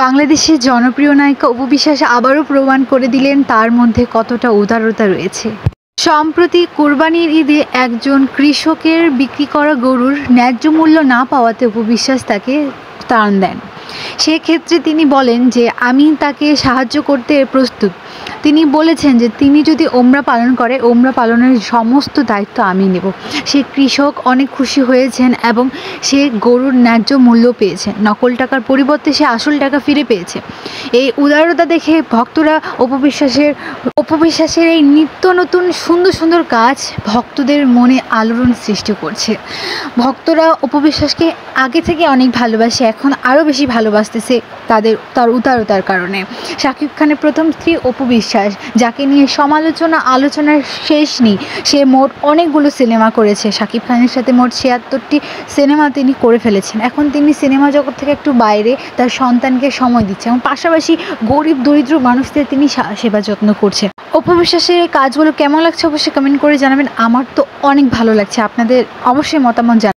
বাংলাদেশের জনপ্রিয় নায়িকা অপু বিশ্বাস আবারও প্রমাণ করে দিলেন তার মধ্যে কতটা উদারতা রয়েছে। সম্প্রতি কোরবানির ঈদে একজন কৃষকের বিক্রি করা গরুর ন্যায্য মূল্য না পাওয়াতে অপু বিশ্বাস তাকে ত্রাণ দেন। সেক্ষেত্রে তিনি বলেন যে আমি তাকে সাহায্য করতে প্রস্তুত। তিনি বলেছেন যে তিনি যদি ওমরা পালন করে, ওমরা পালনের সমস্ত দায়িত্ব আমি নেব। সে কৃষক অনেক খুশি হয়েছেন এবং সে গরুর ন্যায্য মূল্য পেয়েছেন। নকল টাকার পরিবর্তে সে আসল টাকা ফিরে পেয়েছে। এই উদারতা দেখে ভক্তরা অপু বিশ্বাসের এই নিত্য নতুন সুন্দর সুন্দর কাজ ভক্তদের মনে আলোড়ন সৃষ্টি করছে। ভক্তরা অপু বিশ্বাসকে আগে থেকে অনেক ভালোবাসে, এখন আরও বেশি ভালোবাসতেছে তার উদারতার কারণে। শাকিব খানের প্রথম স্ত্রী অপু বিশ্বাস, যাকে নিয়ে আলোচনার শেষ নেই। সে মোট অনেকগুলো সিনেমা করেছে। শাকিব খানের সাথে মোট ৭৬টি সিনেমা তিনি করে ফেলেছেন। এখন তিনি সিনেমা জগৎ থেকে একটু বাইরে তার সন্তানকে সময় দিচ্ছে এবং পাশাপাশি গরিব দরিদ্র মানুষদের তিনি সেবা যত্ন করছে। অপু বিশ্বাসের এই কাজগুলো কেমন লাগছে অবশ্যই কমেন্ট করে জানাবেন। আমার তো অনেক ভালো লাগছে। আপনাদের অবশ্যই মতামত জানাবেন।